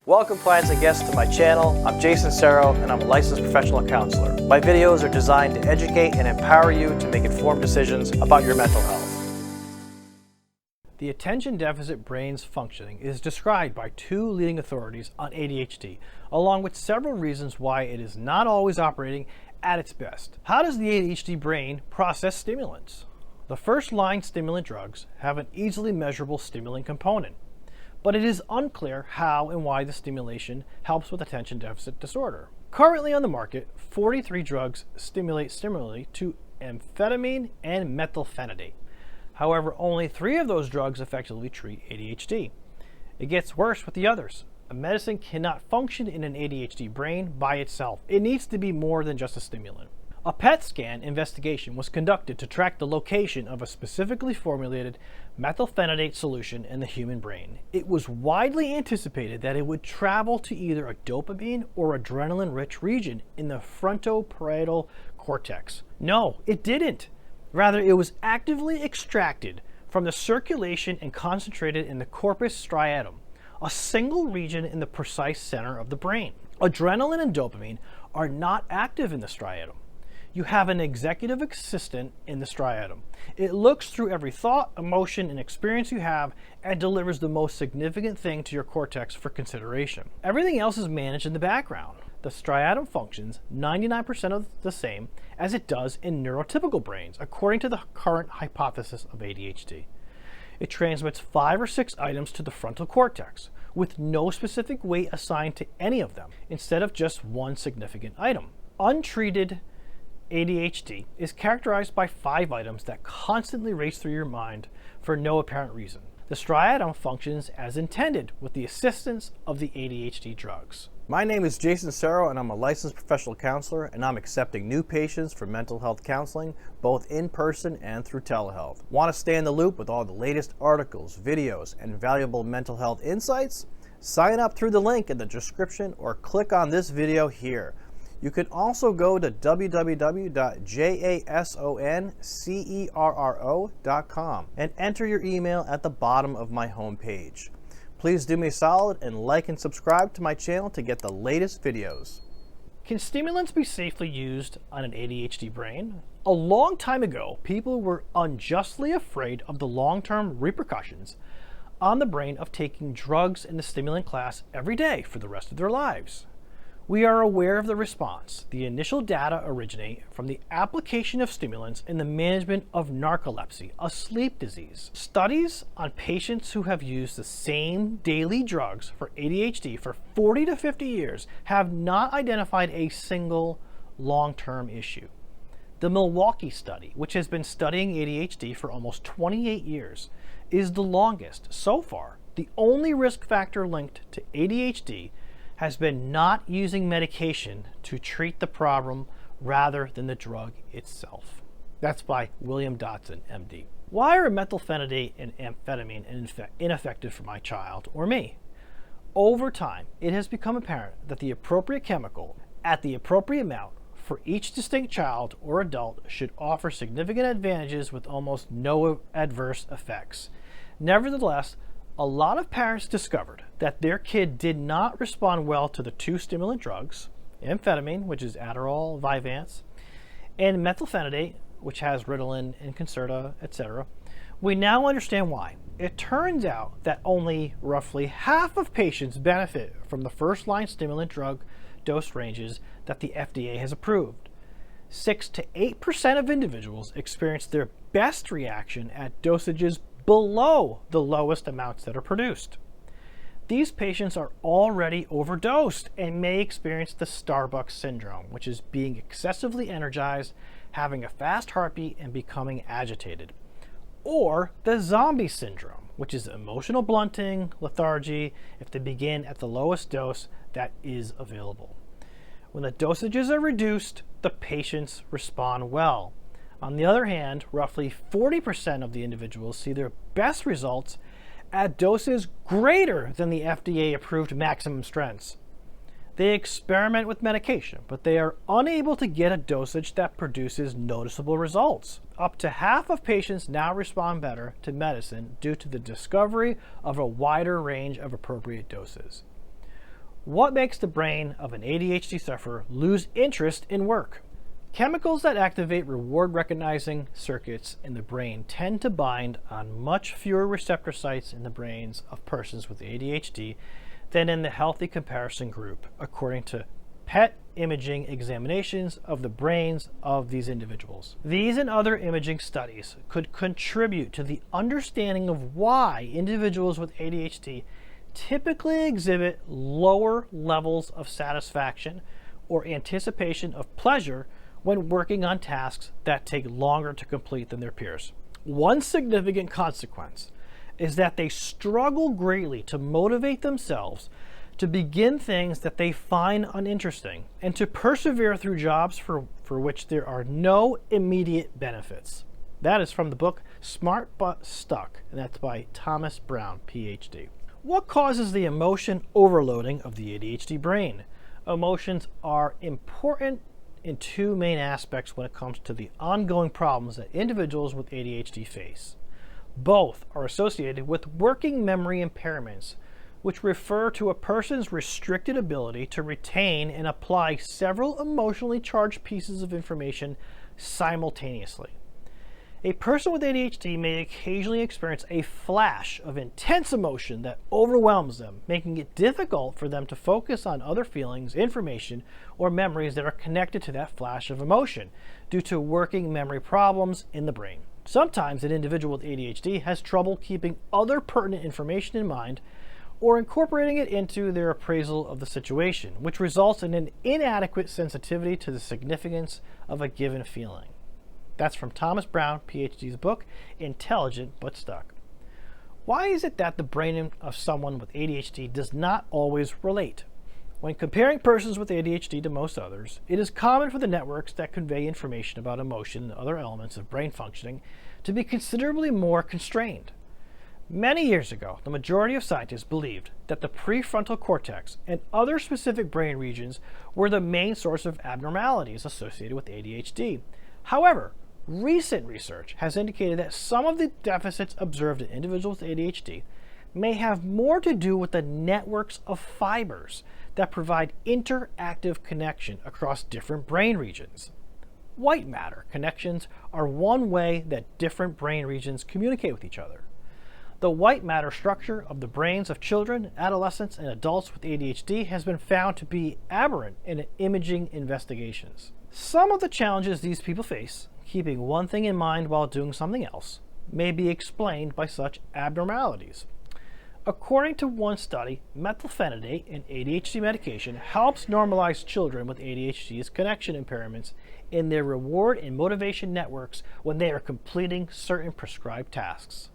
Welcome clients and guests to my channel. I'm Jason Serro and I'm a licensed professional counselor. My videos are designed to educate and empower you to make informed decisions about your mental health. The attention deficit brain's functioning is described by two leading authorities on ADHD, along with several reasons why it is not always operating at its best. How does the ADHD brain process stimulants? The first-line stimulant drugs have an easily measurable stimulant component, but it is unclear how and why the stimulation helps with attention deficit disorder. Currently on the market, 43 drugs stimulate similarly to amphetamine and methylphenidate. However, only 3 of those drugs effectively treat ADHD. It gets worse with the others. A medicine cannot function in an ADHD brain by itself. It needs to be more than just a stimulant. A PET scan investigation was conducted to track the location of a specifically formulated methylphenidate solution in the human brain. It was widely anticipated that it would travel to either a dopamine or adrenaline-rich region in the frontoparietal cortex. No, it didn't. Rather, it was actively extracted from the circulation and concentrated in the corpus striatum, a single region in the precise center of the brain. Adrenaline and dopamine are not active in the striatum. You have an executive assistant in the striatum. It looks through every thought, emotion, and experience you have and delivers the most significant thing to your cortex for consideration. Everything else is managed in the background. The striatum functions 99% of the same as it does in neurotypical brains, according to the current hypothesis of ADHD. It transmits 5 or 6 items to the frontal cortex, with no specific weight assigned to any of them, instead of just one significant item. Untreated ADHD is characterized by 5 items that constantly race through your mind for no apparent reason. The striatum functions as intended with the assistance of the ADHD drugs. My name is Jason Serro and I'm a licensed professional counselor, and I'm accepting new patients for mental health counseling, both in person and through telehealth. Want to stay in the loop with all the latest articles, videos, and valuable mental health insights? Sign up through the link in the description or click on this video here. You can also go to www.jasoncerro.com and enter your email at the bottom of my homepage. Please do me a solid and like and subscribe to my channel to get the latest videos. Can stimulants be safely used on an ADHD brain? A long time ago, people were unjustly afraid of the long-term repercussions on the brain of taking drugs in the stimulant class every day for the rest of their lives. We are aware of the response. The initial data originate from the application of stimulants in the management of narcolepsy, a sleep disease. Studies on patients who have used the same daily drugs for ADHD for 40 to 50 years have not identified a single long-term issue. The Milwaukee study, which has been studying ADHD for almost 28 years, is the longest. So far, the only risk factor linked to ADHD has been not using medication to treat the problem rather than the drug itself. That's by William Dodson, MD. Why are methylphenidate and amphetamine ineffective for my child or me? Over time, it has become apparent that the appropriate chemical at the appropriate amount for each distinct child or adult should offer significant advantages with almost no adverse effects. Nevertheless, a lot of parents discovered that their kid did not respond well to the 2 stimulant drugs, amphetamine, which is Adderall, Vyvanse, and methylphenidate, which has Ritalin and Concerta, etc. We now understand why. It turns out that only roughly half of patients benefit from the first-line stimulant drug dose ranges that the FDA has approved. 6 to 8% of individuals experience their best reaction at dosages below the lowest amounts that are produced. These patients are already overdosed and may experience the Starbucks syndrome, which is being excessively energized, having a fast heartbeat, and becoming agitated. Or the zombie syndrome, which is emotional blunting, lethargy, if they begin at the lowest dose that is available. When the dosages are reduced, the patients respond well. On the other hand, roughly 40% of the individuals see their best results at doses greater than the FDA-approved maximum strengths. They experiment with medication, but they are unable to get a dosage that produces noticeable results. Up to half of patients now respond better to medicine due to the discovery of a wider range of appropriate doses. What makes the brain of an ADHD sufferer lose interest in work? Chemicals that activate reward recognizing circuits in the brain tend to bind on much fewer receptor sites in the brains of persons with ADHD than in the healthy comparison group, according to PET imaging examinations of the brains of these individuals. These and other imaging studies could contribute to the understanding of why individuals with ADHD typically exhibit lower levels of satisfaction or anticipation of pleasure when working on tasks that take longer to complete than their peers. One significant consequence is that they struggle greatly to motivate themselves to begin things that they find uninteresting and to persevere through jobs for which there are no immediate benefits. That is from the book Smart But Stuck, and that's by Thomas Brown, PhD. What causes the emotion overloading of the ADHD brain? Emotions are important in two main aspects when it comes to the ongoing problems that individuals with ADHD face. Both are associated with working memory impairments, which refer to a person's restricted ability to retain and apply several emotionally charged pieces of information simultaneously. A person with ADHD may occasionally experience a flash of intense emotion that overwhelms them, making it difficult for them to focus on other feelings, information, or memories that are connected to that flash of emotion due to working memory problems in the brain. Sometimes an individual with ADHD has trouble keeping other pertinent information in mind or incorporating it into their appraisal of the situation, which results in an inadequate sensitivity to the significance of a given feeling. That's from Thomas Brown, PhD's book, Intelligent But Stuck. Why is it that the brain of someone with ADHD does not always relate? When comparing persons with ADHD to most others, it is common for the networks that convey information about emotion and other elements of brain functioning to be considerably more constrained. Many years ago, the majority of scientists believed that the prefrontal cortex and other specific brain regions were the main source of abnormalities associated with ADHD. However, recent research has indicated that some of the deficits observed in individuals with ADHD may have more to do with the networks of fibers that provide interactive connection across different brain regions. White matter connections are one way that different brain regions communicate with each other. The white matter structure of the brains of children, adolescents, and adults with ADHD has been found to be aberrant in imaging investigations. Some of the challenges these people face, keeping one thing in mind while doing something else, may be explained by such abnormalities. According to one study, methylphenidate, an ADHD medication, helps normalize children with ADHD's connection impairments in their reward and motivation networks when they are completing certain prescribed tasks.